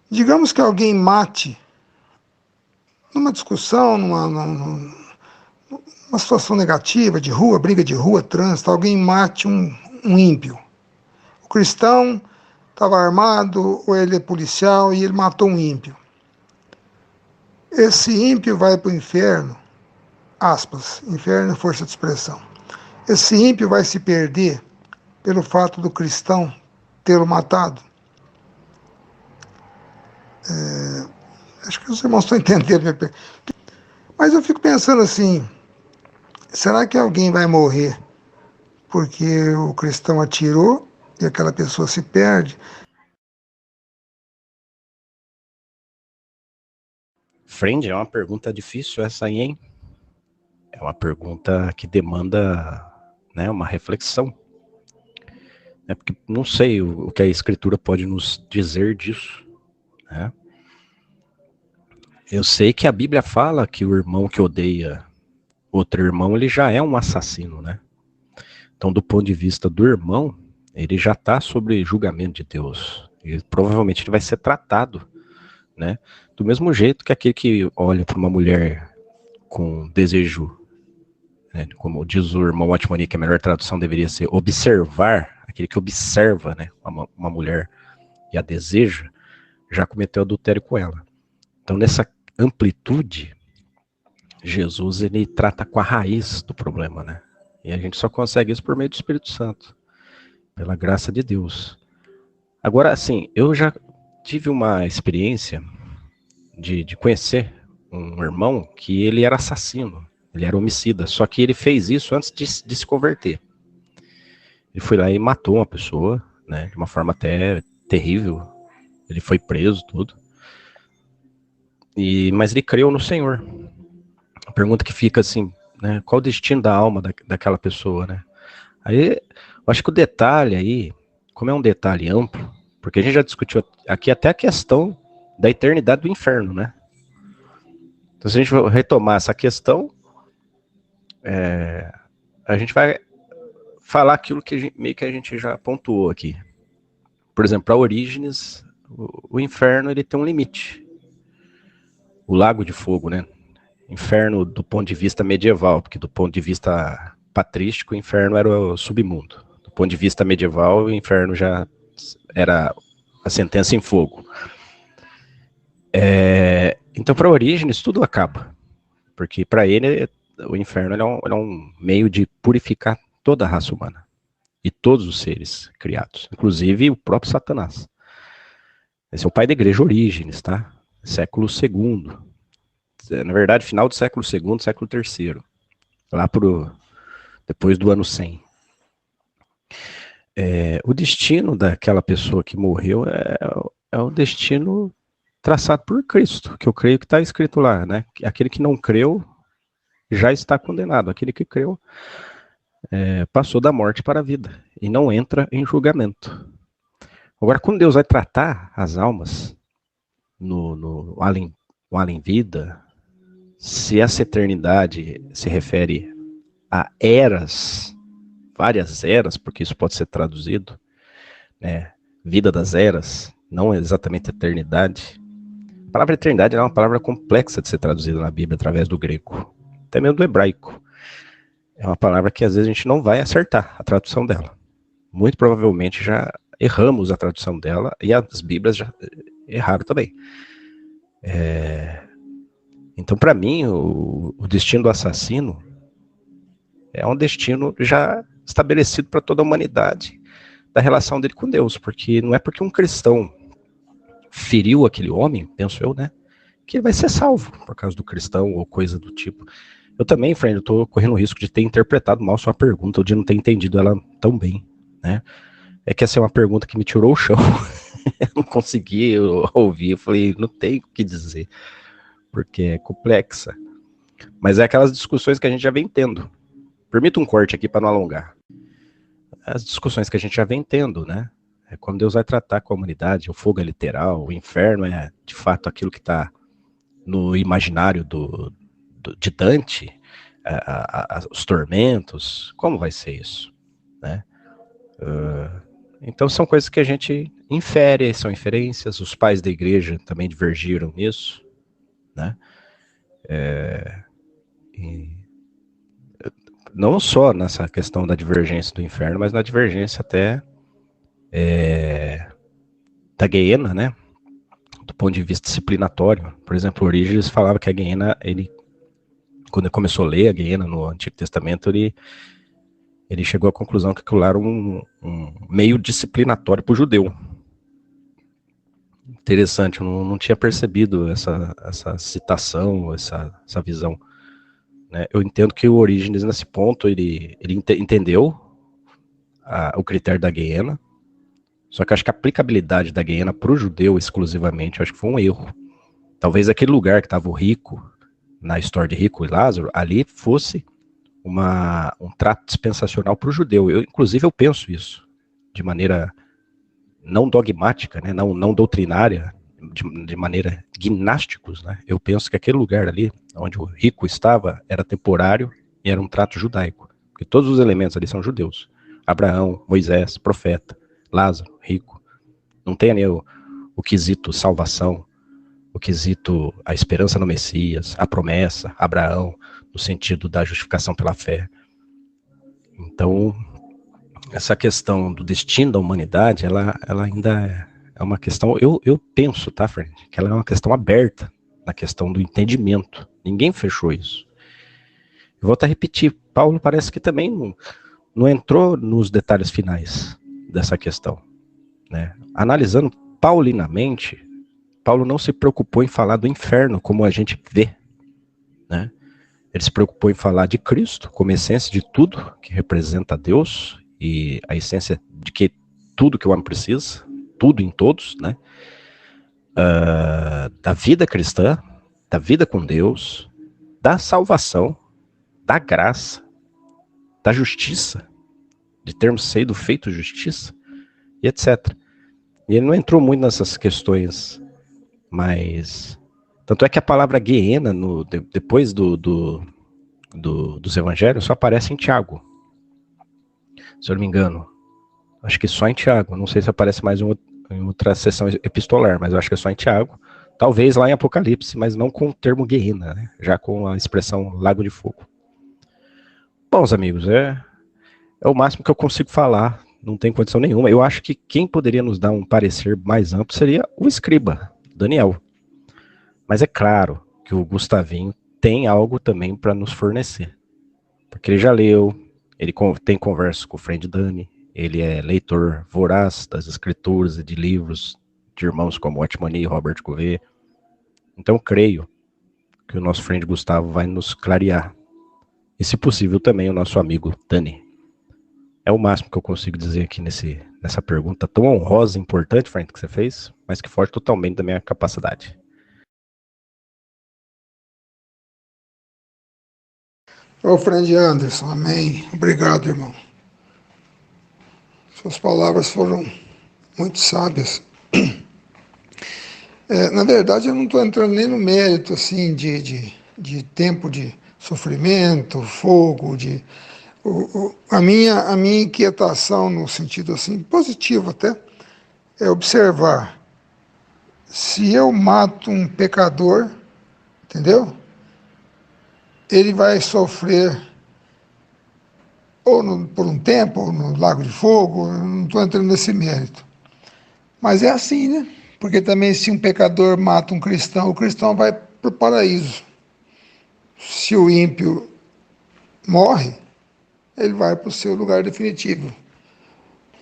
Digamos que alguém mate, numa discussão, numa situação negativa, de rua, briga de rua, trânsito, alguém mate um ímpio. O cristão estava armado, ou ele é policial, e ele matou um ímpio. Esse ímpio vai para o inferno, aspas, inferno é força de expressão. Esse ímpio vai se perder pelo fato do cristão tê-lo matado. Acho que os irmãos estão entendendo. Mas eu fico pensando assim, será que alguém vai morrer porque o cristão atirou e aquela pessoa se perde? Friend, é uma pergunta difícil essa aí, hein? É uma pergunta que demanda, né, uma reflexão. É porque não sei o que a Escritura pode nos dizer disso, né? Eu sei que a Bíblia fala que o irmão que odeia outro irmão, ele já é um assassino, né? Então, do ponto de vista do irmão, ele já está sob julgamento de Deus. E provavelmente ele vai ser tratado, né? Do mesmo jeito que aquele que olha para uma mulher com desejo, né, como diz o irmão Watmani, que a melhor tradução deveria ser observar, aquele que observa, né, uma mulher e a deseja, já cometeu adultério com ela. Então, nessa amplitude, Jesus, ele trata com a raiz do problema, né? E a gente só consegue isso por meio do Espírito Santo, pela graça de Deus. Agora, assim, eu já tive uma experiência de conhecer um irmão que ele era assassino, ele era homicida, só que ele fez isso antes de se converter. Ele foi lá e matou uma pessoa, né, de uma forma até terrível. Ele foi preso, tudo. Mas ele creu no Senhor. A pergunta que fica assim, né, qual o destino da alma daquela pessoa, né? Aí, eu acho que o detalhe aí, como é um detalhe amplo, porque a gente já discutiu aqui até a questão da eternidade do inferno, né? Então, se a gente retomar essa questão, a gente vai falar aquilo que meio que a gente já pontuou aqui. Por exemplo, para Orígenes, o inferno ele tem um limite. O lago de fogo, né? Inferno do ponto de vista medieval, porque do ponto de vista patrístico, o inferno era o submundo. Do ponto de vista medieval, o inferno já era a sentença em fogo. Então, para Orígenes, tudo acaba. Porque para ele, o inferno é um meio de purificar toda a raça humana. E todos os seres criados. Inclusive o próprio Satanás. Esse é o pai da igreja Orígenes, tá? Século II. Na verdade, final do século II, século III. Lá depois do ano 100. O destino daquela pessoa que morreu é o destino traçado por Cristo, que eu creio que está escrito lá, né? Aquele que não creu já está condenado. Aquele que creu passou da morte para a vida e não entra em julgamento. Agora, quando Deus vai tratar as almas no além-vida, se essa eternidade se refere a eras, várias eras, porque isso pode ser traduzido, né? Vida das eras, não exatamente eternidade. A palavra eternidade é uma palavra complexa de ser traduzida na Bíblia através do grego, até mesmo do hebraico. É uma palavra que às vezes a gente não vai acertar a tradução dela. Muito provavelmente já erramos a tradução dela e as Bíblias já erraram também. Então, para mim, o destino do assassino é um destino já estabelecido para toda a humanidade da relação dele com Deus, porque não é porque um cristão feriu aquele homem, penso eu, né, que ele vai ser salvo por causa do cristão ou coisa do tipo. Eu também, Fred, eu tô correndo o risco de ter interpretado mal sua pergunta ou de não ter entendido ela tão bem, né? É que essa é uma pergunta que me tirou o chão. Eu não consegui ouvir, eu falei, não tem o que dizer, porque é complexa. Mas é aquelas discussões que a gente já vem tendo. Permita um corte aqui para não alongar. As discussões que a gente já vem tendo, né? É quando Deus vai tratar com a humanidade, o fogo é literal, o inferno é de fato aquilo que está no imaginário de Dante, os tormentos, como vai ser isso, né? Então são coisas que a gente infere, são inferências, os pais da igreja também divergiram nisso, né? E não só nessa questão da divergência do inferno, mas na divergência até da Guiena, né? Do ponto de vista disciplinatório. Por exemplo, Orígenes falava que a Guiena, quando ele começou a ler a Guiena no Antigo Testamento, ele chegou à conclusão que aquilo era um meio disciplinatório para o judeu. Interessante, eu não tinha percebido essa citação, essa visão. Né? Eu entendo que o Orígenes, nesse ponto, ele entendeu o critério da Guiena, só que acho que a aplicabilidade da Guiena para o judeu exclusivamente, acho que foi um erro. Talvez aquele lugar que estava o rico, na história de Rico e Lázaro, ali fosse um trato dispensacional para o judeu. Inclusive, eu penso isso, de maneira não dogmática, né, não doutrinária, de maneira gnásticos, né? Eu penso que aquele lugar ali, onde o rico estava, era temporário e era um trato judaico, porque todos os elementos ali são judeus. Abraão, Moisés, profeta, Lázaro, rico. Não tem ali o quesito salvação, o quesito a esperança no Messias, a promessa, Abraão, no sentido da justificação pela fé. Então, essa questão do destino da humanidade, ela ainda é uma questão, eu penso, tá, Fred, que ela é uma questão aberta na questão do entendimento. Ninguém fechou isso. Eu vou até repetir, Paulo parece que também não entrou nos detalhes finais dessa questão. Né? Analisando paulinamente, Paulo não se preocupou em falar do inferno como a gente vê. Né? Ele se preocupou em falar de Cristo como essência de tudo que representa Deus e a essência de que tudo que o homem precisa, tudo em todos, né? Da vida cristã, da vida com Deus, da salvação, da graça, da justiça, de termos sido feito justiça, e etc. E ele não entrou muito nessas questões, mas... Tanto é que a palavra Guiena, depois dos evangelhos, só aparece em Tiago. Se eu não me engano. Acho que só em Tiago. Não sei se aparece mais em outra seção epistolar, mas eu acho que é só em Tiago. Talvez lá em Apocalipse, mas não com o termo Guiena, né? Já com a expressão lago de fogo. Bom, amigos, é o máximo que eu consigo falar. Não tem condição nenhuma. Eu acho que quem poderia nos dar um parecer mais amplo seria o escriba, Daniel. Mas é claro que o Gustavinho tem algo também para nos fornecer. Porque ele já leu, ele tem conversa com o friend Dani, ele é leitor voraz das escrituras e de livros de irmãos como Otmani e Robert Gouveia. Então creio que o nosso friend Gustavo vai nos clarear. E se possível também o nosso amigo Dani. É o máximo que eu consigo dizer aqui nessa pergunta tão honrosa e importante, friend, que você fez, mas que foge totalmente da minha capacidade. Ô, friend Anderson, amém. Obrigado, irmão. Suas palavras foram muito sábias. Na verdade, eu não estou entrando nem no mérito assim de tempo de sofrimento, fogo, a minha inquietação no sentido assim positivo até é observar se eu mato um pecador, entendeu? Ele vai sofrer ou por um tempo, ou no lago de fogo, eu não estou entrando nesse mérito. Mas é assim, né? Porque também se um pecador mata um cristão, o cristão vai para o paraíso. Se o ímpio morre, ele vai para o seu lugar definitivo.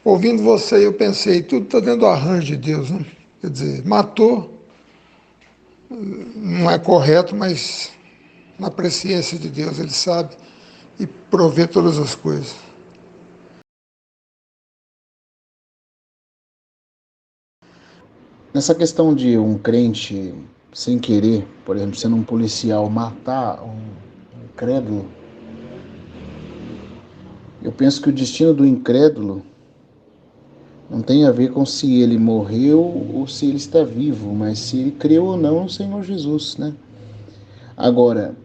Ouvindo você, eu pensei, tudo está dentro do arranjo de Deus, né? Quer dizer, matou, não é correto, mas na presciência de Deus, ele sabe e provê todas as coisas. Nessa questão de um crente, sem querer, por exemplo, sendo um policial, matar um incrédulo, eu penso que o destino do incrédulo não tem a ver com se ele morreu ou se ele está vivo, mas se ele creu ou não no Senhor Jesus, né? Agora,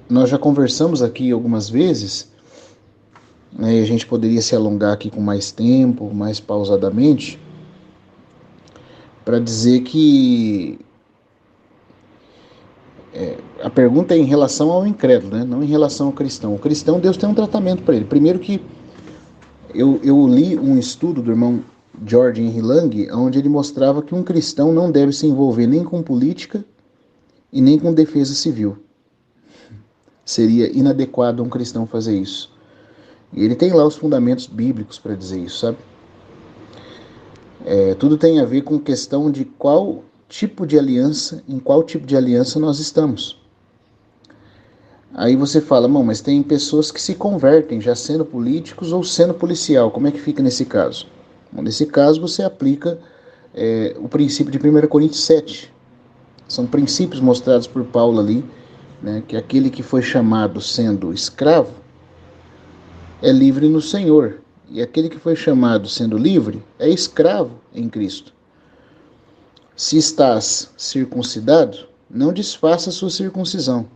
nós já conversamos aqui algumas vezes né, e a gente poderia se alongar aqui com mais tempo, mais pausadamente, para dizer que a pergunta é em relação ao incrédulo, né? Não em relação ao cristão. O cristão, Deus tem um tratamento para ele. Primeiro que eu li um estudo do irmão George Henry Lang, onde ele mostrava que um cristão não deve se envolver nem com política e nem com defesa civil. Seria inadequado um cristão fazer isso. E ele tem lá os fundamentos bíblicos para dizer isso, sabe? Tudo tem a ver com questão de qual tipo de aliança, em qual tipo de aliança nós estamos. Aí você fala, mas tem pessoas que se convertem já sendo políticos ou sendo policial. Como é que fica nesse caso? Bom, nesse caso você aplica o princípio de 1 Coríntios 7. São princípios mostrados por Paulo ali, né, que aquele que foi chamado sendo escravo é livre no Senhor. E aquele que foi chamado sendo livre é escravo em Cristo. Se estás circuncidado, não desfaça a sua circuncisão.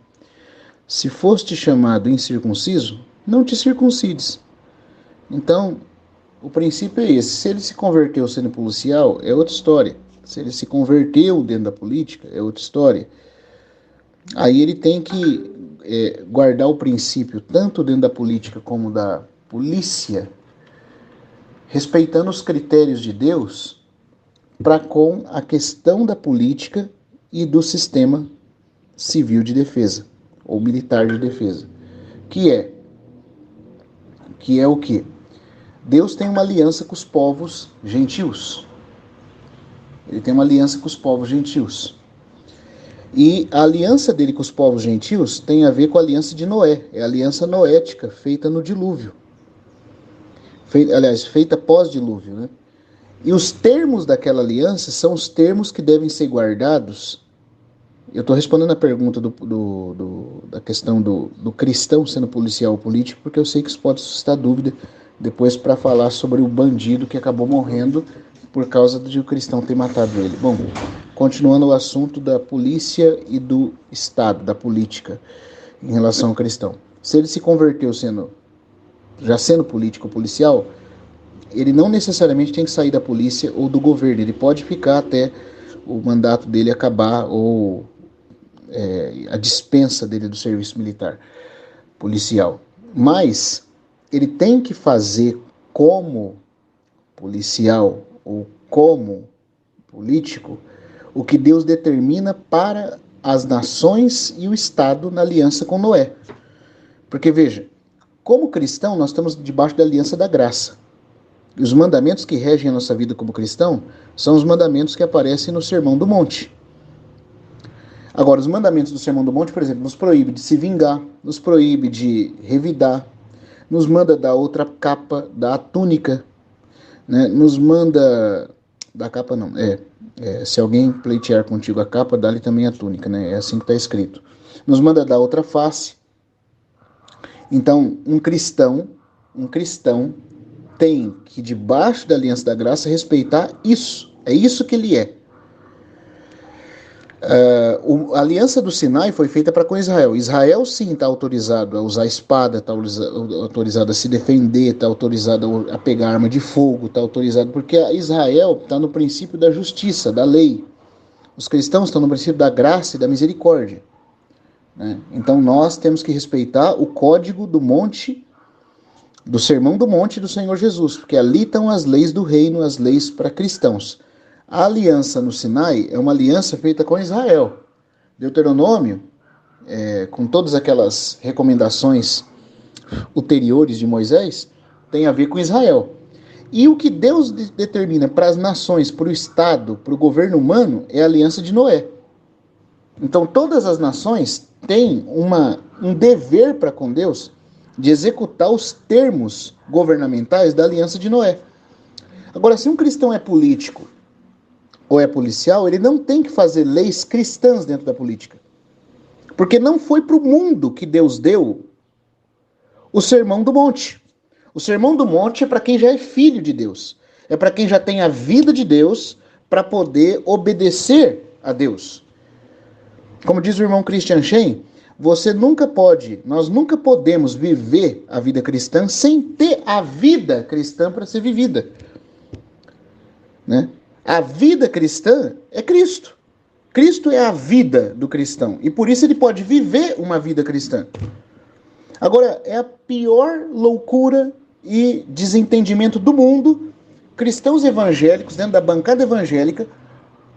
Se foste chamado incircunciso, não te circuncides. Então, o princípio é esse. Se ele se converteu sendo policial, é outra história. Se ele se converteu dentro da política, é outra história. Aí ele tem que guardar o princípio, tanto dentro da política como da polícia, respeitando os critérios de Deus, para com a questão da política e do sistema civil de defesa, ou militar de defesa, que é o quê? Deus tem uma aliança com os povos gentios. Ele tem uma aliança com os povos gentios. E a aliança dele com os povos gentios tem a ver com a aliança de Noé. É a aliança noética, feita no dilúvio. Feita pós-dilúvio, né? E os termos daquela aliança são os termos que devem ser guardados. Eu estou respondendo a pergunta da questão do cristão sendo policial ou político, porque eu sei que isso pode suscitar dúvida depois para falar sobre o bandido que acabou morrendo por causa de o cristão ter matado ele. Bom, continuando o assunto da polícia e do Estado, da política, em relação ao cristão. Se ele se converteu já sendo político ou policial, ele não necessariamente tem que sair da polícia ou do governo. Ele pode ficar até o mandato dele acabar ou a dispensa dele do serviço militar policial. Mas ele tem que fazer como policial ou como político o que Deus determina para as nações e o Estado na aliança com Noé. Porque veja, como cristão nós estamos debaixo da aliança da graça. E os mandamentos que regem a nossa vida como cristão são os mandamentos que aparecem no Sermão do Monte. Agora, os mandamentos do Sermão do Monte, por exemplo, nos proíbe de se vingar, nos proíbe de revidar, nos manda dar outra capa, dar a túnica, né? Nos manda... Da capa não, se alguém pleitear contigo a capa, dá-lhe também a túnica, né? É assim que está escrito. Nos manda dar outra face. Então, um cristão tem que, debaixo da aliança da graça, respeitar isso. É isso que ele é. A aliança do Sinai foi feita para com Israel. Israel, sim, está autorizado a usar a espada, está autorizado a se defender, está autorizado a pegar arma de fogo, está autorizado, porque Israel está no princípio da justiça, da lei. Os cristãos estão no princípio da graça e da misericórdia, né? Então nós temos que respeitar o código do monte, do Sermão do Monte do Senhor Jesus, porque ali estão as leis do reino, as leis para cristãos. A aliança no Sinai é uma aliança feita com Israel. Deuteronômio, com todas aquelas recomendações ulteriores de Moisés, tem a ver com Israel. E o que Deus determina para as nações, para o Estado, para o governo humano, é a aliança de Noé. Então todas as nações têm um dever para com Deus de executar os termos governamentais da aliança de Noé. Agora, se um cristão é político ou é policial, ele não tem que fazer leis cristãs dentro da política. Porque não foi para o mundo que Deus deu o Sermão do Monte. O Sermão do Monte é para quem já é filho de Deus. É para quem já tem a vida de Deus para poder obedecer a Deus. Como diz o irmão Christian Shen, nós nunca podemos viver a vida cristã sem ter a vida cristã para ser vivida. Né? A vida cristã é Cristo. Cristo é a vida do cristão. E por isso ele pode viver uma vida cristã. Agora, é a pior loucura e desentendimento do mundo, cristãos evangélicos, dentro da bancada evangélica,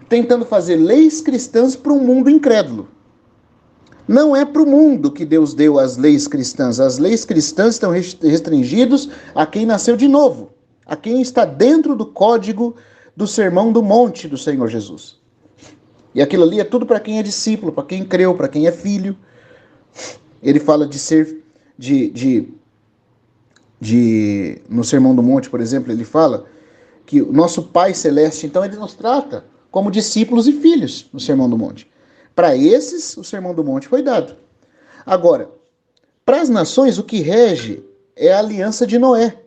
tentando fazer leis cristãs para um mundo incrédulo. Não é para o mundo que Deus deu as leis cristãs. As leis cristãs estão restringidas a quem nasceu de novo, a quem está dentro do código do Sermão do Monte do Senhor Jesus. E aquilo ali é tudo para quem é discípulo, para quem creu, para quem é filho. Ele fala de ser, no Sermão do Monte, por exemplo, ele fala que o nosso Pai Celeste, então, ele nos trata como discípulos e filhos no Sermão do Monte. Para esses, o Sermão do Monte foi dado. Agora, para as nações, o que rege é a aliança de Noé.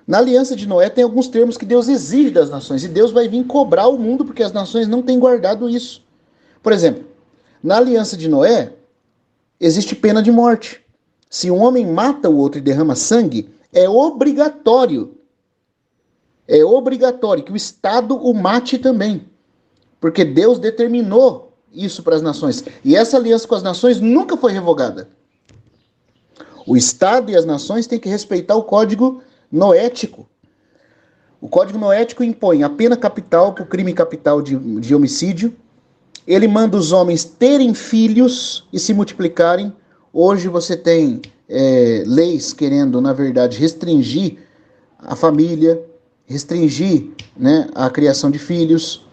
Na aliança de Noé tem alguns termos que Deus exige das nações, e Deus vai vir cobrar o mundo porque as nações não têm guardado isso. Por exemplo, na aliança de Noé, existe pena de morte. Se um homem mata o outro e derrama sangue, é obrigatório que o Estado o mate também. Porque Deus determinou isso para as nações. E essa aliança com as nações nunca foi revogada. O Estado e as nações têm que respeitar o código noético. O código noético impõe a pena capital para o crime capital de homicídio. Ele manda os homens terem filhos e se multiplicarem. Hoje você tem leis querendo, na verdade, restringir a família, restringir, né, a criação de filhos.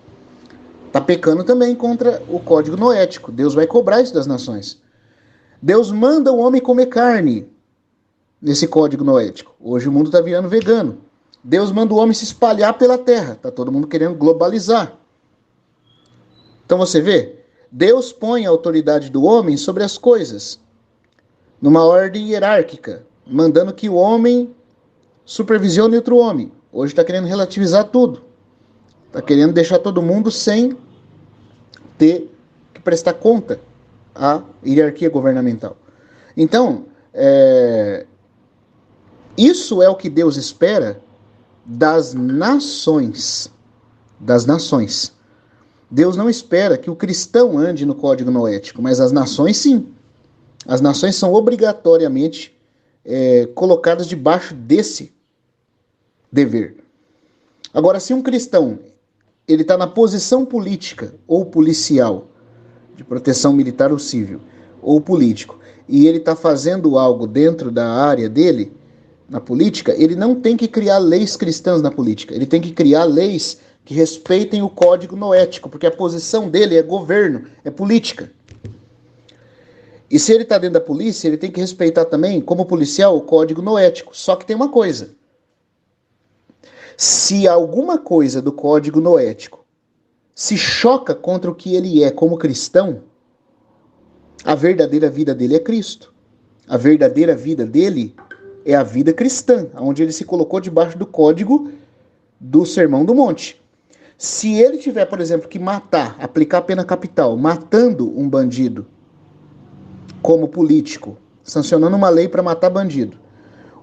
Está pecando também contra o código noético. Deus vai cobrar isso das nações. Deus manda o homem comer carne nesse código noético. Hoje o mundo está virando vegano. Deus manda o homem se espalhar pela terra. Está todo mundo querendo globalizar. Então você vê, Deus põe a autoridade do homem sobre as coisas, numa ordem hierárquica, mandando que o homem supervisione outro homem. Hoje está querendo relativizar tudo. Está querendo deixar todo mundo sem ter que prestar conta à hierarquia governamental. Então, isso é o que Deus espera das nações. Das nações. Deus não espera que o cristão ande no código noético, mas as nações sim. As nações são obrigatoriamente colocadas debaixo desse dever. Agora, se um cristão ele está na posição política ou policial, de proteção militar ou civil, ou político, e ele está fazendo algo dentro da área dele, na política, ele não tem que criar leis cristãs na política, ele tem que criar leis que respeitem o código noético, porque a posição dele é governo, é política. E se ele está dentro da polícia, ele tem que respeitar também, como policial, o código noético. Só que tem uma coisa. Se alguma coisa do código noético se choca contra o que ele é como cristão, a verdadeira vida dele é Cristo. A verdadeira vida dele é a vida cristã, onde ele se colocou debaixo do código do Sermão do Monte. Se ele tiver, por exemplo, que matar, aplicar pena capital, matando um bandido como político, sancionando uma lei para matar bandido,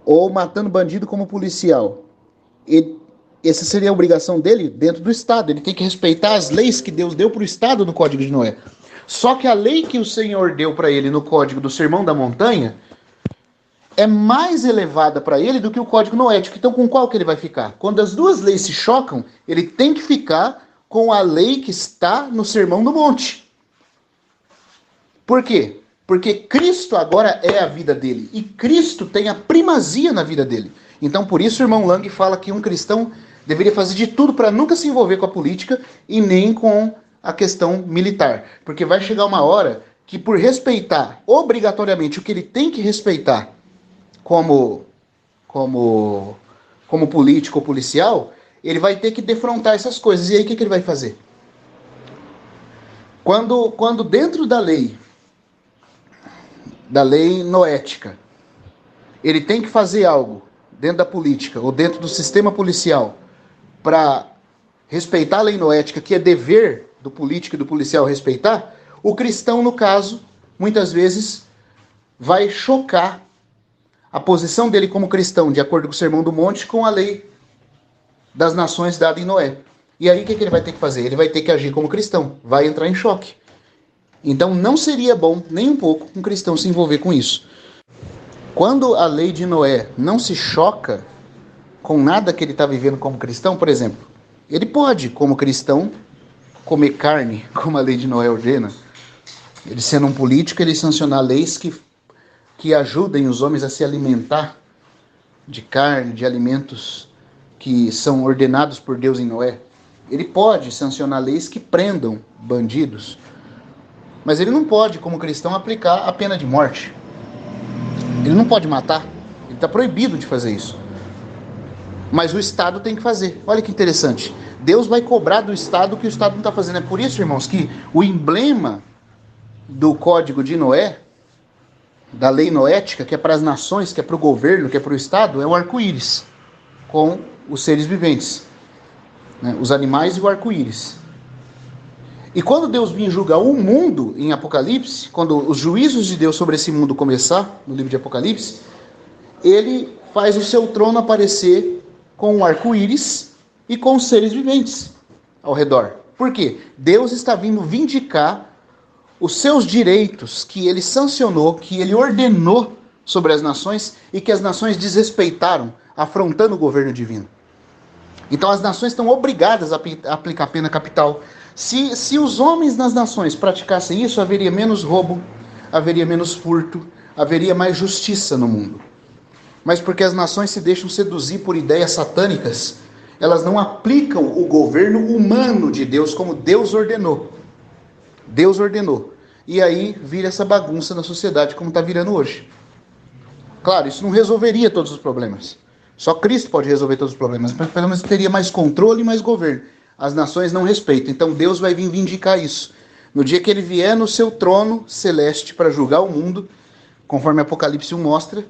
ou matando bandido como policial, essa seria a obrigação dele dentro do Estado. Ele tem que respeitar as leis que Deus deu para o Estado no Código de Noé. Só que a lei que o Senhor deu para ele no Código do Sermão da Montanha é mais elevada para ele do que o Código Noético. Então, com qual que ele vai ficar? Quando as duas leis se chocam, ele tem que ficar com a lei que está no Sermão do Monte. Por quê? Porque Cristo agora é a vida dele. E Cristo tem a primazia na vida dele. Então, por isso, o irmão Lang fala que um cristão deveria fazer de tudo para nunca se envolver com a política e nem com a questão militar. Porque vai chegar uma hora que, por respeitar obrigatoriamente o que ele tem que respeitar como político ou policial, ele vai ter que defrontar essas coisas. E aí, o que ele vai fazer? Quando dentro da lei noética, ele tem que fazer algo dentro da política ou dentro do sistema policial para respeitar a lei noética, que é dever do político e do policial respeitar, o cristão, no caso, muitas vezes vai chocar a posição dele como cristão, de acordo com o Sermão do Monte, com a lei das nações dada em Noé. E aí o que ele vai ter que fazer? Ele vai ter que agir como cristão, vai entrar em choque. Então não seria bom, nem um pouco, um cristão se envolver com isso. Quando a lei de Noé não se choca com nada que ele está vivendo como cristão, por exemplo, ele pode, como cristão, comer carne, como a lei de Noé ordena. Ele sendo um político, ele sancionar leis que ajudem os homens a se alimentar de carne, de alimentos que são ordenados por Deus em Noé. Ele pode sancionar leis que prendam bandidos, mas ele não pode, como cristão, aplicar a pena de morte. Ele não pode matar, ele está proibido de fazer isso. Mas o Estado tem que fazer. Olha que interessante. Deus vai cobrar do Estado o que o Estado não está fazendo. É por isso, irmãos, que o emblema do Código de Noé, da lei noética, que é para as nações, que é para o governo, que é para o Estado, é o arco-íris, com os seres viventes, né? Os animais e o arco-íris. E quando Deus vir julgar o mundo em Apocalipse, quando os juízos de Deus sobre esse mundo começar, no livro de Apocalipse, ele faz o seu trono aparecer com o arco-íris e com os seres viventes ao redor. Por quê? Deus está vindo vindicar os seus direitos que ele sancionou, que ele ordenou sobre as nações e que as nações desrespeitaram, afrontando o governo divino. Então as nações estão obrigadas a aplicar pena capital. Se os homens nas nações praticassem isso, haveria menos roubo, haveria menos furto, haveria mais justiça no mundo. Mas porque as nações se deixam seduzir por ideias satânicas, elas não aplicam o governo humano de Deus como Deus ordenou. Deus ordenou. E aí vira essa bagunça na sociedade como está virando hoje. Claro, isso não resolveria todos os problemas. Só Cristo pode resolver todos os problemas, mas pelo menos teria mais controle e mais governo. As nações não respeitam, então Deus vai vir vindicar isso. No dia que ele vier no seu trono celeste para julgar o mundo, conforme Apocalipse 1 mostra,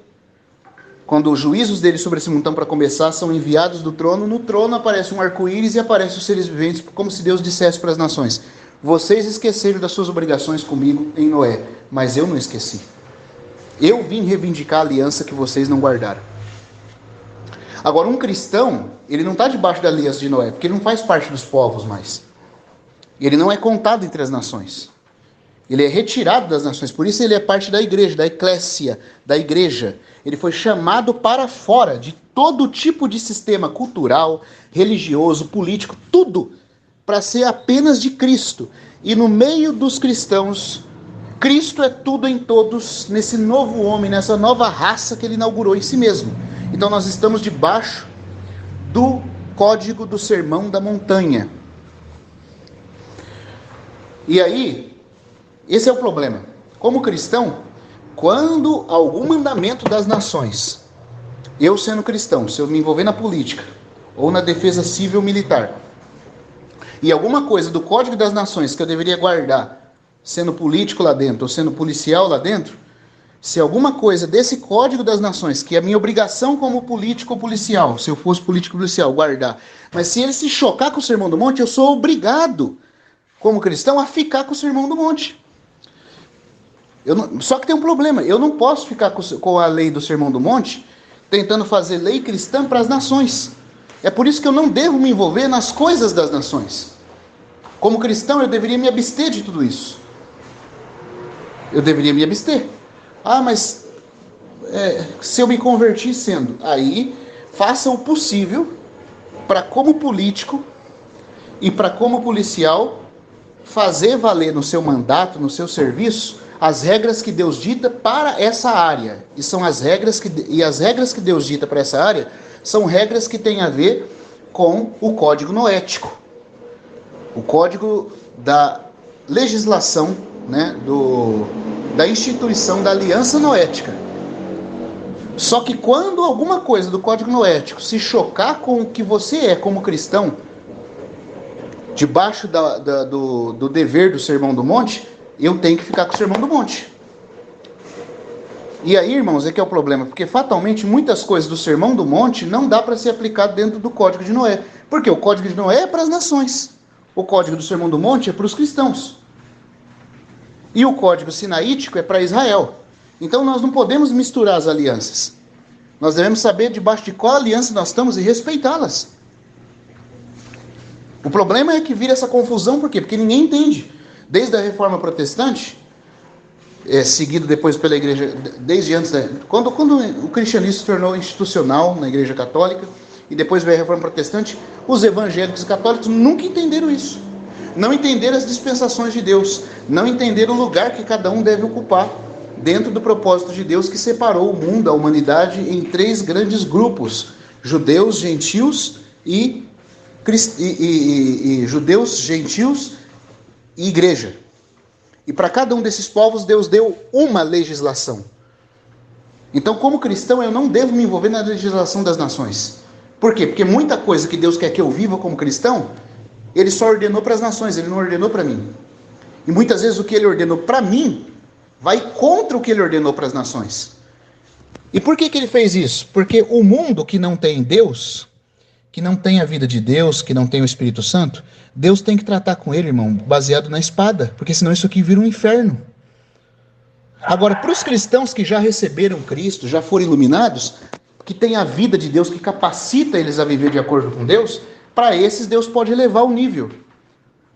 quando os juízos dele sobre esse mundo estão para começar, são enviados do trono, no trono aparece um arco-íris e aparecem os seres viventes, como se Deus dissesse para as nações: vocês esqueceram das suas obrigações comigo em Noé, mas eu não esqueci. Eu vim reivindicar a aliança que vocês não guardaram. Agora, um cristão, ele não está debaixo da aliança de Noé, porque ele não faz parte dos povos mais. Ele não é contado entre as nações. Ele é retirado das nações, por isso ele é parte da igreja, da eclésia, da igreja. Ele foi chamado para fora de todo tipo de sistema cultural, religioso, político, tudo, para ser apenas de Cristo. E no meio dos cristãos, Cristo é tudo em todos, nesse novo homem, nessa nova raça que ele inaugurou em si mesmo. Então nós estamos debaixo do código do Sermão da Montanha. E aí, esse é o problema. Como cristão, quando algum mandamento das nações, eu sendo cristão, se eu me envolver na política ou na defesa civil militar, e alguma coisa do Código das Nações que eu deveria guardar, sendo político lá dentro ou sendo policial lá dentro, se alguma coisa desse Código das Nações, que é a minha obrigação como político ou policial, se eu fosse político ou policial, guardar, mas se ele se chocar com o Sermão do Monte, eu sou obrigado, como cristão, a ficar com o Sermão do Monte. Só que tem um problema, eu não posso ficar com a lei do Sermão do Monte tentando fazer lei cristã para as nações. É por isso que eu não devo me envolver nas coisas das nações. Como cristão, eu deveria me abster de tudo isso. Eu deveria me abster. Ah, mas se eu me convertir sendo, aí faça o possível para, como político e para, como policial, fazer valer no seu mandato, no seu serviço, as regras que Deus dita para essa área. E são as regras que Deus dita para essa área são regras que têm a ver com o Código Noético. O Código da legislação, né, da instituição da aliança noética. Só que quando alguma coisa do Código Noético se chocar com o que você é como cristão, debaixo do dever do Sermão do Monte, eu tenho que ficar com o Sermão do Monte. E aí, irmãos, é que é o problema, porque fatalmente muitas coisas do Sermão do Monte não dá para ser aplicado dentro do Código de Noé. Porque o Código de Noé é para as nações. O Código do Sermão do Monte é para os cristãos. E o código sinaítico é para Israel. Então nós não podemos misturar as alianças. Nós devemos saber debaixo de qual aliança nós estamos e respeitá-las. O problema é que vira essa confusão, por quê? Porque ninguém entende. Desde a Reforma Protestante, seguido depois pela Igreja, desde antes, quando o cristianismo se tornou institucional na Igreja Católica, e depois veio a Reforma Protestante, os evangélicos e católicos nunca entenderam isso. Não entenderam as dispensações de Deus, não entenderam o lugar que cada um deve ocupar dentro do propósito de Deus que separou o mundo, a humanidade, em 3 grandes grupos: judeus, gentios e judeus, gentios e igreja. E para cada um desses povos Deus deu uma legislação. Então, como cristão, eu não devo me envolver na legislação das nações. Por quê? Porque muita coisa que Deus quer que eu viva como cristão, Ele só ordenou para as nações, Ele não ordenou para mim. E muitas vezes o que Ele ordenou para mim vai contra o que Ele ordenou para as nações. E por que Ele fez isso? Porque o mundo que não tem Deus, que não tem a vida de Deus, que não tem o Espírito Santo, Deus tem que tratar com ele, irmão, baseado na espada, porque senão isso aqui vira um inferno. Agora, para os cristãos que já receberam Cristo, já foram iluminados, que tem a vida de Deus, que capacita eles a viver de acordo com Deus, para esses Deus pode elevar o nível.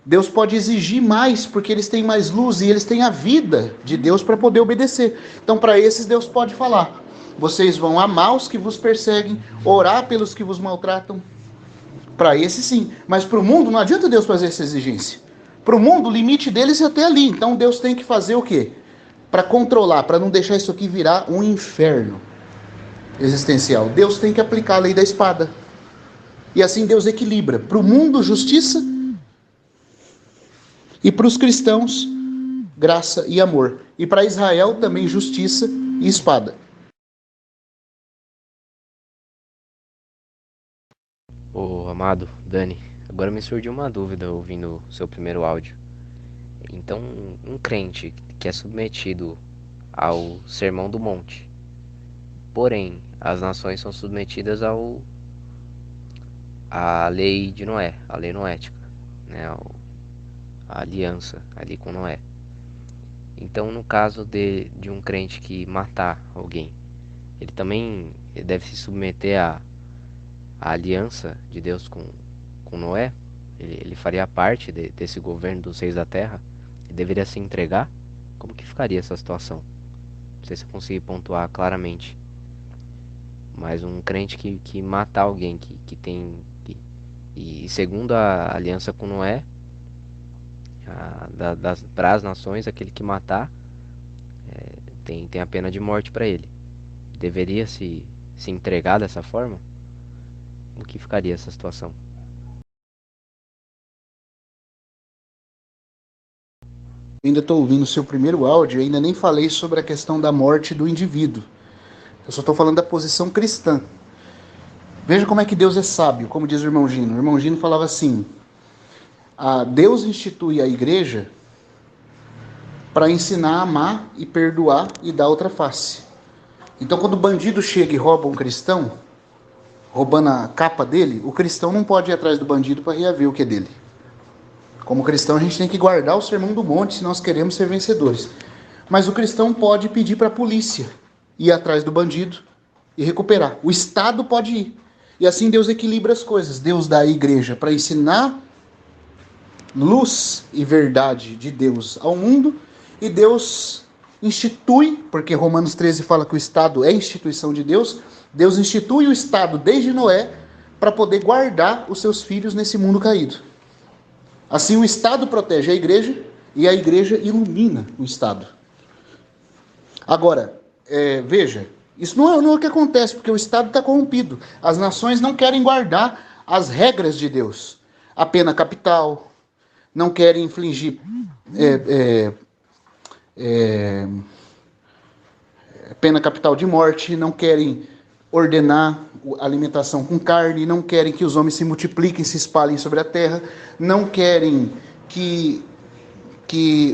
Deus pode exigir mais, porque eles têm mais luz e eles têm a vida de Deus para poder obedecer. Então, para esses Deus pode falar: vocês vão amar os que vos perseguem, orar pelos que vos maltratam. Para esse sim, mas para o mundo não adianta Deus fazer essa exigência. Para o mundo o limite deles é até ali, então Deus tem que fazer o quê? Para controlar, para não deixar isso aqui virar um inferno existencial. Deus tem que aplicar a lei da espada. E assim Deus equilibra. Para o mundo, justiça, e para os cristãos, graça e amor. E para Israel também justiça e espada. Ô, amado, Dani, agora me surgiu uma dúvida ouvindo o seu primeiro áudio. Então, um crente que é submetido ao Sermão do Monte, porém, as nações são submetidas à lei de Noé, a lei noética, né, a aliança ali com Noé. Então, no caso de um crente que matar alguém, ele também deve se submeter à aliança de Deus com Noé? Ele faria parte desse governo dos reis da terra? Ele deveria se entregar? Como que ficaria essa situação? Não sei se eu consegui pontuar claramente. Mas um crente que matar alguém que tem... E segundo a aliança com Noé, para as nações, aquele que matar tem a pena de morte para ele. Deveria se entregar dessa forma? Como que ficaria essa situação? Ainda estou ouvindo o seu primeiro áudio, ainda nem falei sobre a questão da morte do indivíduo. Eu só estou falando da posição cristã. Veja como é que Deus é sábio, como diz o irmão Gino. O irmão Gino falava assim: Deus institui a igreja para ensinar a amar e perdoar e dar outra face. Então, quando o bandido chega e rouba um cristão, roubando a capa dele, o cristão não pode ir atrás do bandido para reaver o que é dele. Como cristão, a gente tem que guardar o Sermão do Monte se nós queremos ser vencedores. Mas o cristão pode pedir para a polícia ir atrás do bandido e recuperar. O Estado pode ir. E assim Deus equilibra as coisas. Deus dá a igreja para ensinar luz e verdade de Deus ao mundo, e Deus institui, porque Romanos 13 fala que o Estado é instituição de Deus, Deus institui o Estado desde Noé para poder guardar os seus filhos nesse mundo caído. Assim o Estado protege a igreja e a igreja ilumina o Estado. Agora, veja, isso não é o que acontece, porque o Estado está corrompido. As nações não querem guardar as regras de Deus. A pena capital, não querem infligir pena capital de morte, não querem ordenar alimentação com carne, não querem que os homens se multipliquem, se espalhem sobre a terra, não querem que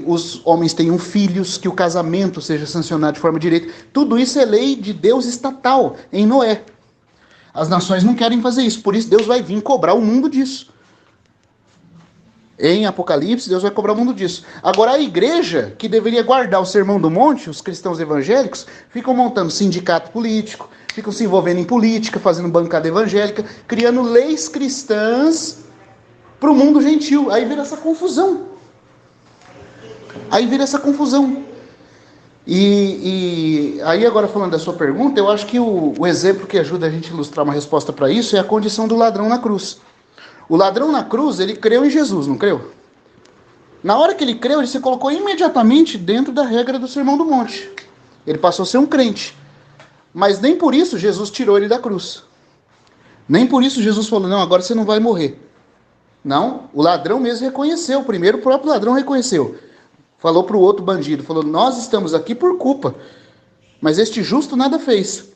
os homens tenham filhos, que o casamento seja sancionado de forma direita. Tudo isso é lei de Deus estatal, em Noé. As nações não querem fazer isso, por isso Deus vai vir cobrar o mundo disso. Em Apocalipse, Deus vai cobrar o mundo disso. Agora, a igreja, que deveria guardar o Sermão do Monte, os cristãos evangélicos, ficam montando sindicato político, ficam se envolvendo em política, fazendo bancada evangélica, criando leis cristãs para o mundo gentil. Aí vira essa confusão. E aí agora falando da sua pergunta, eu acho que o exemplo que ajuda a gente a ilustrar uma resposta para isso é a condição do ladrão na cruz. O ladrão na cruz, ele creu em Jesus, não creu? Na hora que ele creu, ele se colocou imediatamente dentro da regra do Sermão do Monte. Ele passou a ser um crente. Mas nem por isso Jesus tirou ele da cruz. Nem por isso Jesus falou, não, agora você não vai morrer. Não, o ladrão mesmo reconheceu. Primeiro o próprio ladrão reconheceu. Falou para o outro bandido, falou, nós estamos aqui por culpa, mas este justo nada fez.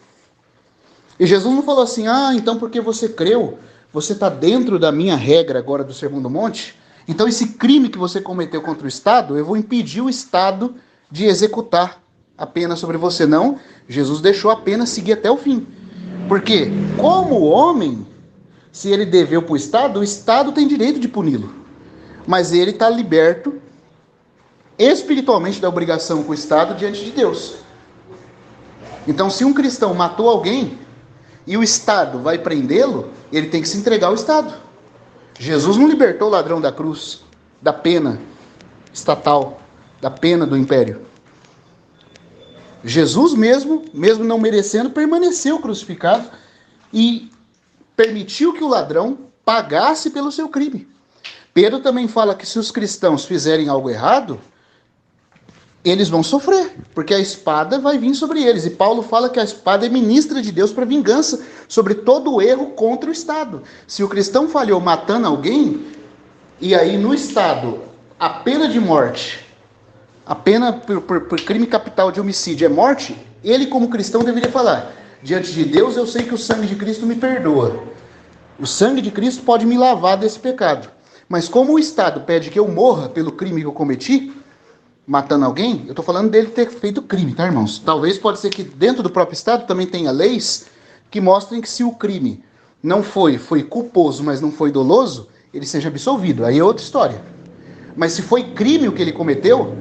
E Jesus não falou assim, então porque você creu, você está dentro da minha regra agora do Sermão do Monte, então esse crime que você cometeu contra o Estado, eu vou impedir o Estado de executar a pena sobre você. Não, Jesus deixou a pena seguir até o fim. Porque, como homem, se ele deveu para o Estado tem direito de puni-lo. Mas ele está liberto espiritualmente da obrigação com o Estado diante de Deus. Então, se um cristão matou alguém e o Estado vai prendê-lo, ele tem que se entregar ao Estado. Jesus não libertou o ladrão da cruz, da pena estatal, da pena do império. Jesus mesmo não merecendo, permaneceu crucificado e permitiu que o ladrão pagasse pelo seu crime. Pedro também fala que se os cristãos fizerem algo errado, eles vão sofrer, porque a espada vai vir sobre eles. E Paulo fala que a espada é ministra de Deus para vingança sobre todo o erro contra o Estado. Se o cristão falhou matando alguém, e aí no Estado a pena de morte, a pena por crime capital de homicídio é morte, ele como cristão deveria falar, diante de Deus eu sei que o sangue de Cristo me perdoa. O sangue de Cristo pode me lavar desse pecado. Mas como o Estado pede que eu morra pelo crime que eu cometi, matando alguém, eu estou falando dele ter feito crime, tá, irmãos? Talvez pode ser que dentro do próprio Estado também tenha leis que mostrem que se o crime não foi culposo, mas não foi doloso, ele seja absolvido. Aí é outra história. Mas se foi crime o que ele cometeu,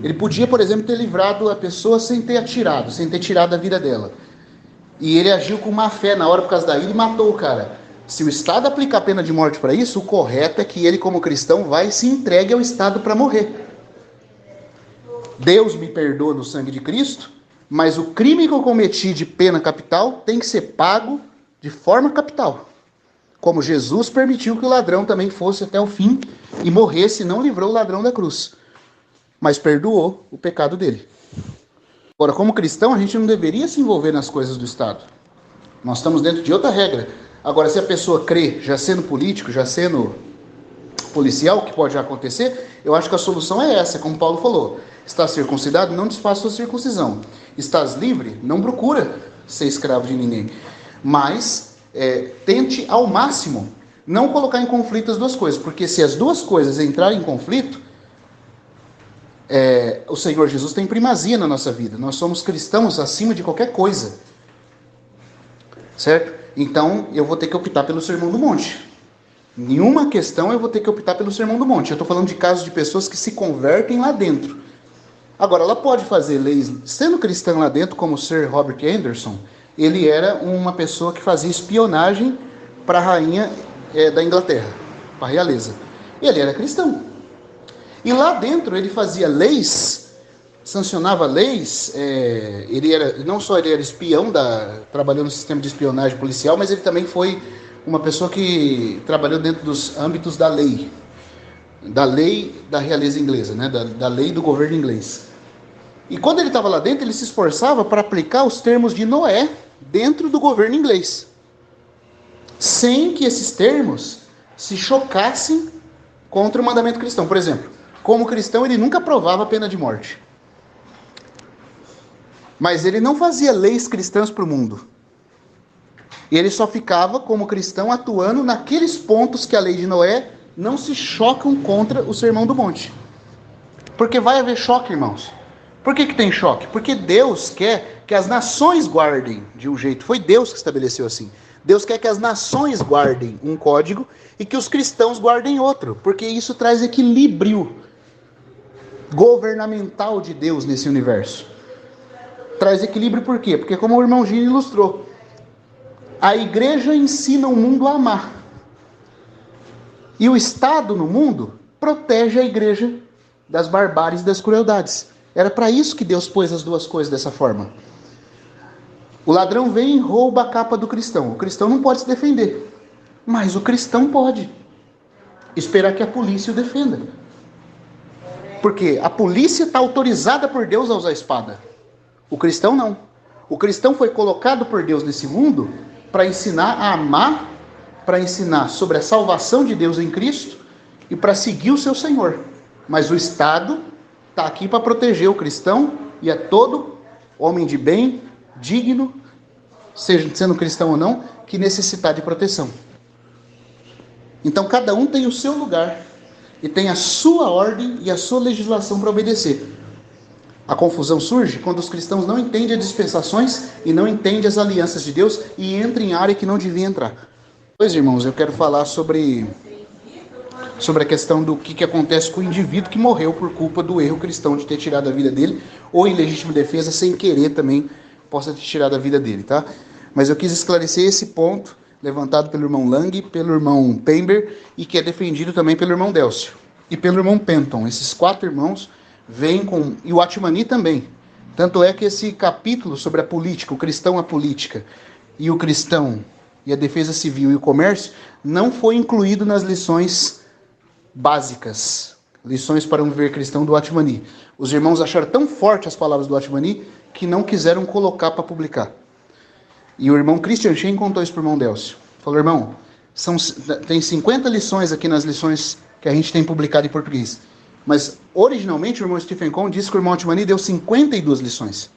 ele podia, por exemplo, ter livrado a pessoa sem ter atirado, sem ter tirado a vida dela. E ele agiu com má fé na hora por causa da ira e matou o cara. Se o Estado aplicar pena de morte para isso, o correto é que ele, como cristão, vai e se entregue ao Estado para morrer. Deus me perdoa no sangue de Cristo, mas o crime que eu cometi de pena capital tem que ser pago de forma capital. Como Jesus permitiu que o ladrão também fosse até o fim e morresse, não livrou o ladrão da cruz, mas perdoou o pecado dele. Agora, como cristão, a gente não deveria se envolver nas coisas do Estado. Nós estamos dentro de outra regra. Agora, se a pessoa crê, já sendo político, já sendo policial, que pode acontecer, eu acho que a solução é essa, como Paulo falou. Estás circuncidado? Não desfaça sua circuncisão. Estás livre? Não procura ser escravo de ninguém. Mas tente ao máximo não colocar em conflito as duas coisas, porque se as duas coisas entrarem em conflito, o Senhor Jesus tem primazia na nossa vida. Nós somos cristãos acima de qualquer coisa. Certo? Então, eu vou ter que optar pelo Sermão do Monte. Nenhuma questão eu vou ter que optar pelo Sermão do Monte. Eu estou falando de casos de pessoas que se convertem lá dentro. Agora, ela pode fazer leis, sendo cristã lá dentro, como o Sir Robert Anderson, ele era uma pessoa que fazia espionagem para a rainha da Inglaterra, para a realeza. Ele era cristão. E lá dentro ele fazia leis, sancionava leis, não só ele era espião, trabalhou no sistema de espionagem policial, mas ele também foi uma pessoa que trabalhou dentro dos âmbitos da lei da realeza inglesa, né? da lei do governo inglês. E quando ele estava lá dentro, ele se esforçava para aplicar os termos de Noé dentro do governo inglês, sem que esses termos se chocassem contra o mandamento cristão. Por exemplo, como cristão, ele nunca aprovava a pena de morte. Mas ele não fazia leis cristãs para o mundo. Ele só ficava, como cristão, atuando naqueles pontos que a lei de Noé não se chocam contra o Sermão do Monte. Porque vai haver choque, irmãos. Por que tem choque? Porque Deus quer que as nações guardem de um jeito. Foi Deus que estabeleceu assim. Deus quer que as nações guardem um código e que os cristãos guardem outro, porque isso traz equilíbrio governamental de Deus nesse universo. Traz equilíbrio por quê? Porque, como o irmão Gino ilustrou, a igreja ensina o mundo a amar. E o Estado no mundo protege a igreja das barbáries e das crueldades. Era para isso que Deus pôs as duas coisas dessa forma. O ladrão vem e rouba a capa do cristão. O cristão não pode se defender. Mas o cristão pode esperar que a polícia o defenda. Porque a polícia está autorizada por Deus a usar a espada. O cristão não. O cristão foi colocado por Deus nesse mundo para ensinar a amar, para ensinar sobre a salvação de Deus em Cristo e para seguir o seu Senhor. Mas o Estado está aqui para proteger o cristão e a todo homem de bem, digno, seja sendo cristão ou não, que necessitar de proteção. Então cada um tem o seu lugar e tem a sua ordem e a sua legislação para obedecer. A confusão surge quando os cristãos não entendem as dispensações e não entendem as alianças de Deus e entram em área que não deviam entrar. Pois, irmãos, eu quero falar sobre a questão do que acontece com o indivíduo que morreu por culpa do erro cristão de ter tirado a vida dele, ou em legítima defesa, sem querer também, possa ter tirado a vida dele, tá? Mas eu quis esclarecer esse ponto, levantado pelo irmão Lang, pelo irmão Pember, e que é defendido também pelo irmão Délcio, e pelo irmão Penton. Esses 4 irmãos vêm com... e o Atmani também. Tanto é que esse capítulo sobre a política, o cristão, a política, e o cristão, e a defesa civil e o comércio, não foi incluído nas lições básicas, lições para um viver cristão do Atmani. Os irmãos acharam tão fortes as palavras do Atmani que não quiseram colocar para publicar. E o irmão Christian Shen contou isso para o irmão Délcio. Falou, irmão, tem 50 lições aqui nas lições que a gente tem publicado em português. Mas, originalmente, o irmão Stephen Cohn disse que o irmão Atmani deu 52 lições.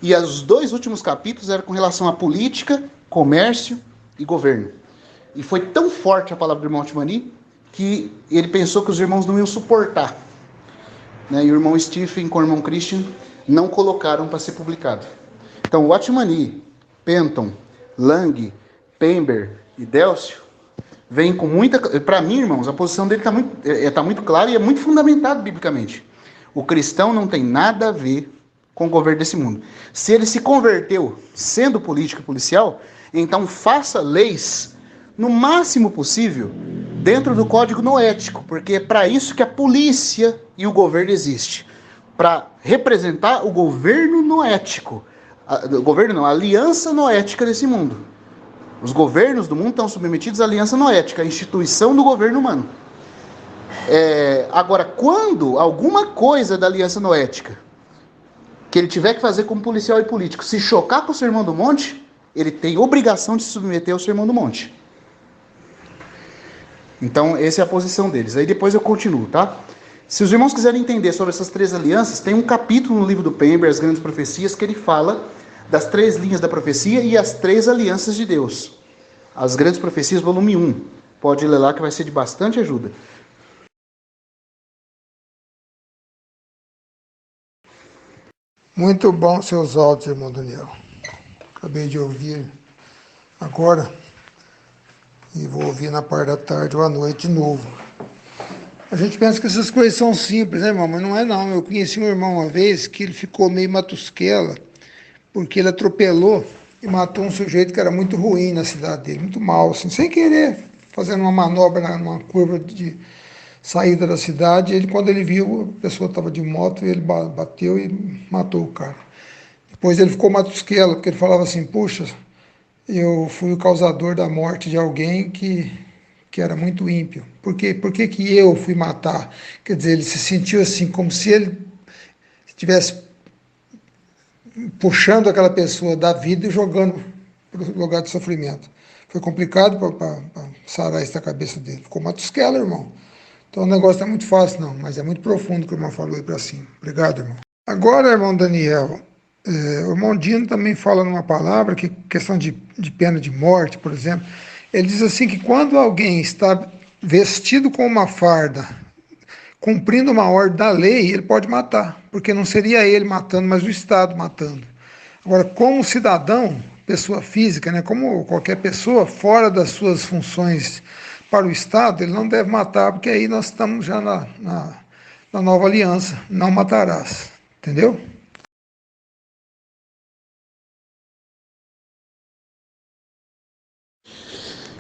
E os 2 últimos capítulos eram com relação à política, comércio e governo. E foi tão forte a palavra do irmão Atmani que ele pensou que os irmãos não iam suportar. Né? E o irmão Stephen com o irmão Christian não colocaram para ser publicado. Então, o Atmani, Penton, Lang, Pember e Délcio vem com muita... Para mim, irmãos, a posição dele está muito clara e é muito fundamentado biblicamente. O cristão não tem nada a ver com o governo desse mundo. Se ele se converteu sendo político e policial, então faça leis no máximo possível dentro do código noético, porque é para isso que a polícia e o governo existe, para representar o governo noético, a aliança noética desse mundo. Os governos do mundo estão submetidos à aliança noética, a instituição do governo humano. Agora, quando alguma coisa da aliança noética que ele tiver que fazer como policial e político se chocar com o Sermão do Monte, ele tem obrigação de se submeter ao Sermão do Monte. Então, essa é a posição deles. Aí depois eu continuo, tá? Se os irmãos quiserem entender sobre essas 3 alianças, tem um capítulo no livro do Pember, As Grandes Profecias, que ele fala das 3 linhas da profecia e as 3 alianças de Deus. As Grandes Profecias, volume 1. Pode ler lá que vai ser de bastante ajuda. Muito bom seus áudios, irmão Daniel. Acabei de ouvir agora e vou ouvir na parte da tarde ou à noite de novo. A gente pensa que essas coisas são simples, né, irmão? Mas não é não. Eu conheci um irmão uma vez que ele ficou meio matusquela porque ele atropelou e matou um sujeito que era muito ruim na cidade dele, muito mal, assim, sem querer, fazendo uma manobra numa curva de saída da cidade. Quando ele viu, a pessoa estava de moto, ele bateu e matou o cara. Depois ele ficou matusquela, porque ele falava assim, puxa, eu fui o causador da morte de alguém que era muito ímpio. Por que que eu fui matar? Quer dizer, ele se sentiu assim, como se ele estivesse puxando aquela pessoa da vida e jogando para o lugar de sofrimento. Foi complicado para sarar isso da cabeça dele. Ficou matusquela, irmão. Então o negócio não é muito fácil, não, mas é muito profundo o que o irmão falou aí para cima. Obrigado, irmão. Agora, irmão Daniel, o irmão Dino também fala numa palavra, que questão de pena de morte, por exemplo. Ele diz assim que quando alguém está vestido com uma farda, cumprindo uma ordem da lei, ele pode matar, porque não seria ele matando, mas o Estado matando. Agora, como cidadão, pessoa física, né, como qualquer pessoa, fora das suas funções para o Estado, ele não deve matar, porque aí nós estamos já na nova aliança, não matarás, entendeu?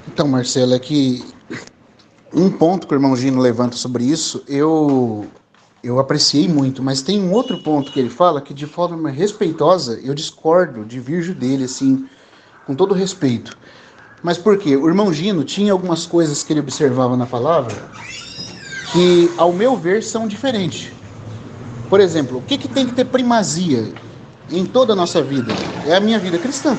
Então, Marcelo, é que um ponto que o irmão Gino levanta sobre isso, eu apreciei muito, mas tem um outro ponto que ele fala que, de forma respeitosa, eu discordo, divirjo dele, assim, com todo respeito. Mas por quê? O irmão Gino tinha algumas coisas que ele observava na palavra que, ao meu ver, são diferentes. Por exemplo, o que tem que ter primazia em toda a nossa vida? É a minha vida cristã.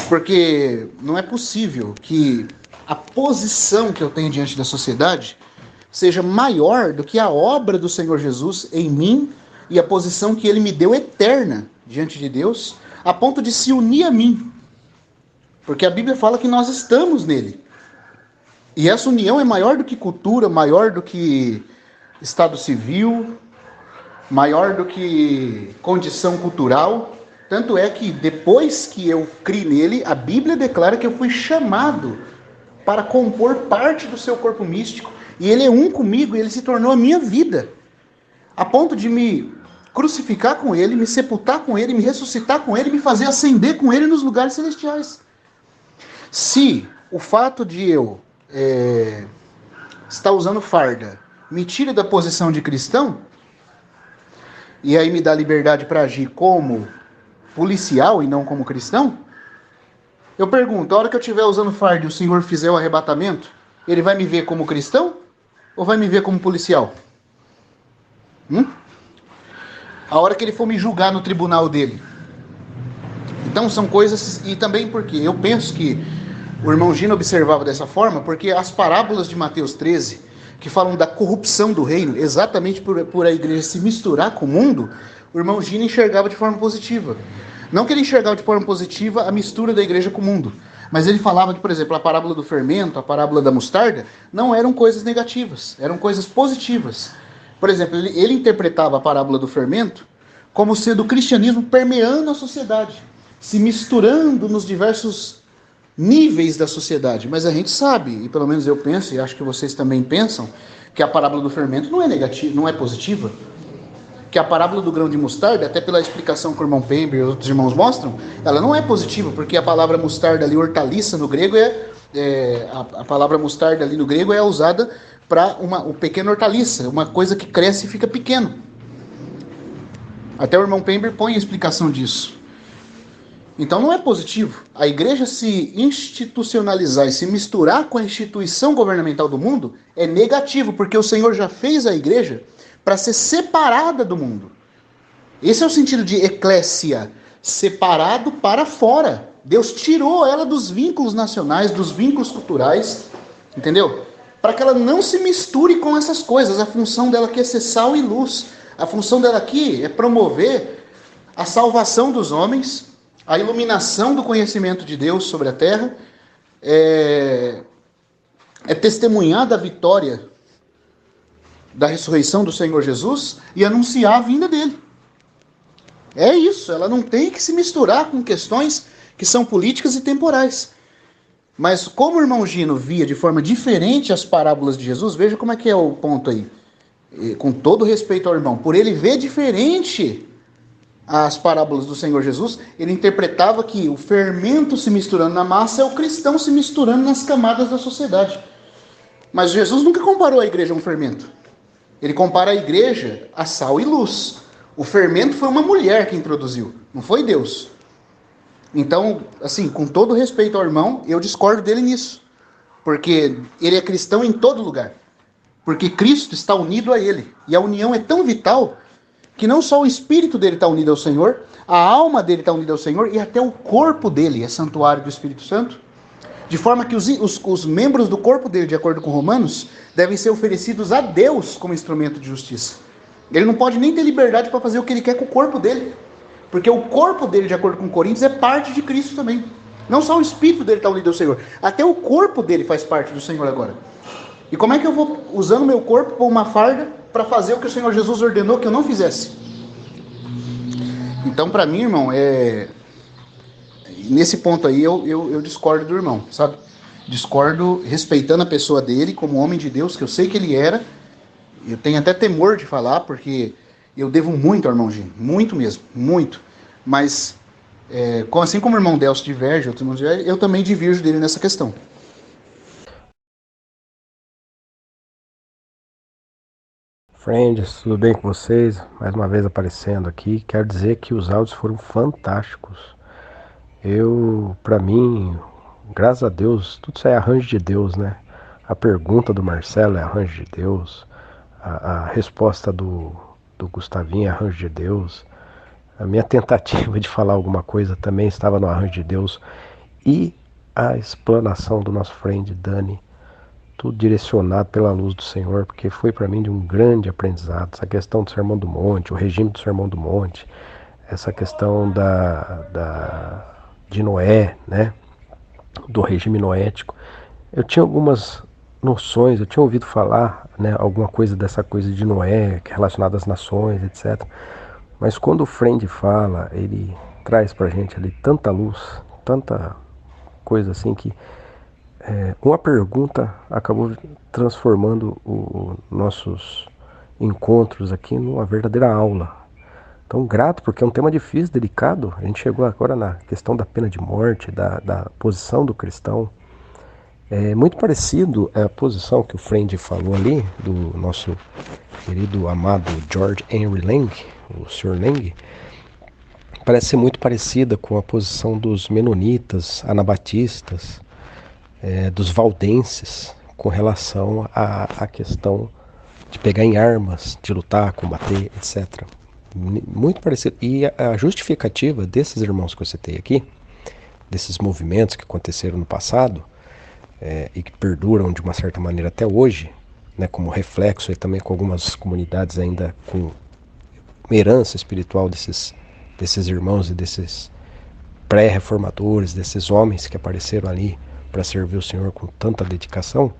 Porque não é possível que a posição que eu tenho diante da sociedade seja maior do que a obra do Senhor Jesus em mim e a posição que ele me deu eterna diante de Deus, a ponto de se unir a mim. Porque a Bíblia fala que nós estamos nele. E essa união é maior do que cultura, maior do que estado civil, maior do que condição cultural. Tanto é que depois que eu criei nele, a Bíblia declara que eu fui chamado para compor parte do seu corpo místico. E ele é um comigo, e ele se tornou a minha vida. A ponto de me crucificar com ele, me sepultar com ele, me ressuscitar com ele, me fazer ascender com ele nos lugares celestiais. Se o fato de eu estar usando farda me tira da posição de cristão, e aí me dá liberdade para agir como policial e não como cristão, eu pergunto, a hora que eu estiver usando farda e o Senhor fizer o arrebatamento, ele vai me ver como cristão ou vai me ver como policial? A hora que ele for me julgar no tribunal dele. Então são coisas, e também porque eu penso que o irmão Gino observava dessa forma, porque as parábolas de Mateus 13, que falam da corrupção do reino, exatamente por a igreja se misturar com o mundo, o irmão Gino enxergava de forma positiva. Não que ele enxergava de forma positiva a mistura da igreja com o mundo, mas ele falava que, por exemplo, a parábola do fermento, a parábola da mostarda, não eram coisas negativas, eram coisas positivas. Por exemplo, ele interpretava a parábola do fermento como sendo o cristianismo permeando a sociedade, se misturando nos diversos níveis da sociedade. Mas a gente sabe, e pelo menos eu penso, e acho que vocês também pensam, que a parábola do fermento não é negativa, não é positiva. Que a parábola do grão de mostarda, até pela explicação que o irmão Pember e outros irmãos mostram, ela não é positiva, porque a palavra mostarda ali, hortaliça no grego, a palavra mostarda ali no grego é usada para o pequeno hortaliça, uma coisa que cresce e fica pequeno. Até o irmão Pember põe a explicação disso. Então não é positivo. A igreja se institucionalizar e se misturar com a instituição governamental do mundo é negativo, porque o Senhor já fez a igreja para ser separada do mundo. Esse é o sentido de eclésia, separado para fora. Deus tirou ela dos vínculos nacionais, dos vínculos culturais, entendeu? Para que ela não se misture com essas coisas. A função dela aqui é ser sal e luz. A função dela aqui é promover a salvação dos homens, a iluminação do conhecimento de Deus sobre a terra, é testemunhar da vitória da ressurreição do Senhor Jesus e anunciar a vinda dele. É isso, ela não tem que se misturar com questões que são políticas e temporais. Mas como o irmão Gino via de forma diferente as parábolas de Jesus, veja como é que é o ponto aí. E, com todo respeito ao irmão, por ele ver diferente as parábolas do Senhor Jesus, ele interpretava que o fermento se misturando na massa é o cristão se misturando nas camadas da sociedade. Mas Jesus nunca comparou a igreja a um fermento. Ele compara a igreja a sal e luz. O fermento foi uma mulher que introduziu, não foi Deus. Então, assim, com todo respeito ao irmão, eu discordo dele nisso. Porque ele é cristão em todo lugar. Porque Cristo está unido a ele. E a união é tão vital que não só o espírito dele está unido ao Senhor, a alma dele está unida ao Senhor e até o corpo dele é santuário do Espírito Santo. De forma que os membros do corpo dele, de acordo com Romanos, devem ser oferecidos a Deus como instrumento de justiça. Ele não pode nem ter liberdade para fazer o que ele quer com o corpo dele. Porque o corpo dele, de acordo com Coríntios, é parte de Cristo também. Não só o espírito dele está unido ao Senhor, até o corpo dele faz parte do Senhor agora. E como é que eu vou, usando meu corpo, pôr uma farda para fazer o que o Senhor Jesus ordenou que eu não fizesse? Então, para mim, irmão, nesse ponto aí eu discordo do irmão, sabe? Discordo respeitando a pessoa dele como homem de Deus, que eu sei que ele era. Eu tenho até temor de falar, porque eu devo muito ao irmão Gino, muito mesmo, muito. Mas, assim como o irmão Delcio diverge, eu também divirjo dele nessa questão. Friends, tudo bem com vocês? Mais uma vez aparecendo aqui. Quero dizer que os áudios foram fantásticos. Pra mim, graças a Deus, tudo isso é arranjo de Deus, né? A pergunta do Marcelo é arranjo de Deus. A resposta do Gustavinho é arranjo de Deus. A minha tentativa de falar alguma coisa também estava no arranjo de Deus. E a explanação do nosso friend Dani, tudo direcionado pela luz do Senhor, porque foi para mim de um grande aprendizado. Essa questão do Sermão do Monte, o regime do Sermão do Monte, essa questão de Noé, né? Do regime noético. Eu tinha algumas noções, eu tinha ouvido falar, né, alguma coisa dessa coisa de Noé, relacionada às nações, etc. Mas quando o friend fala, ele traz pra gente ali tanta luz, tanta coisa assim que uma pergunta acabou transformando os nossos encontros aqui numa verdadeira aula. Então, grato, porque é um tema difícil, delicado. A gente chegou agora na questão da pena de morte, da posição do cristão. É muito parecido a posição que o friend falou ali, do nosso querido amado George Henry Lang, o Sr. Lang. Parece ser muito parecida com a posição dos menonitas, anabatistas, dos valdenses, com relação à questão de pegar em armas, de lutar, combater, etc. Muito parecido. E a justificativa desses irmãos que eu citei aqui, desses movimentos que aconteceram no passado, e que perduram de uma certa maneira até hoje, né, como reflexo e também com algumas comunidades ainda com uma herança espiritual desses irmãos e desses pré-reformadores, desses homens que apareceram ali para servir o Senhor com tanta dedicação,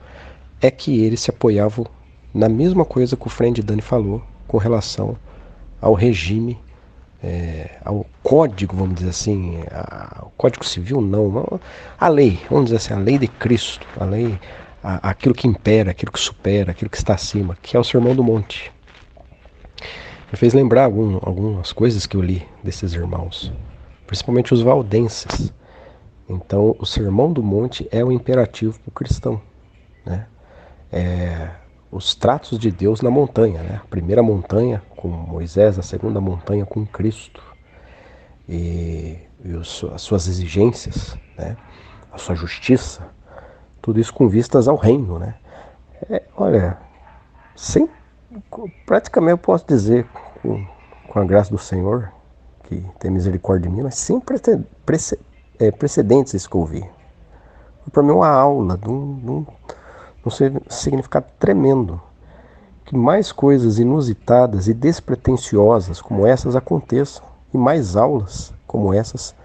é que eles se apoiavam na mesma coisa que o friend Dani falou com relação ao regime, ao código, vamos dizer assim, ao código civil não, a lei, vamos dizer assim, a lei de Cristo, a lei, aquilo que impera, aquilo que supera, aquilo que está acima, que é o Sermão do Monte. Me fez lembrar algumas coisas que eu li desses irmãos, principalmente os valdenses. Então, o Sermão do Monte é o imperativo para o cristão, né? Os tratos de Deus na montanha, né? A primeira montanha com Moisés, a segunda montanha com Cristo. E as suas exigências, né? A sua justiça, tudo isso com vistas ao reino, né? Olha, praticamente eu posso dizer, com a graça do Senhor, que tem misericórdia de mim, mas sem precedentes isso que eu ouvi. Para mim é uma aula de um significado tremendo. Que mais coisas inusitadas e despretensiosas como essas aconteçam, e mais aulas como essas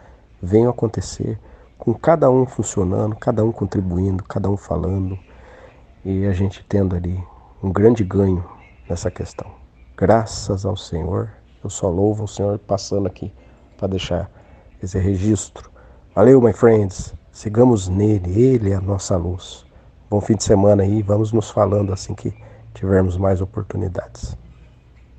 venham a acontecer, com cada um funcionando, cada um contribuindo, cada um falando, e a gente tendo ali um grande ganho nessa questão. Graças ao Senhor, eu só louvo o Senhor passando aqui para deixar esse registro. Valeu, my friends, sigamos nele, ele é a nossa luz. Bom fim de semana aí, vamos nos falando assim que tivermos mais oportunidades.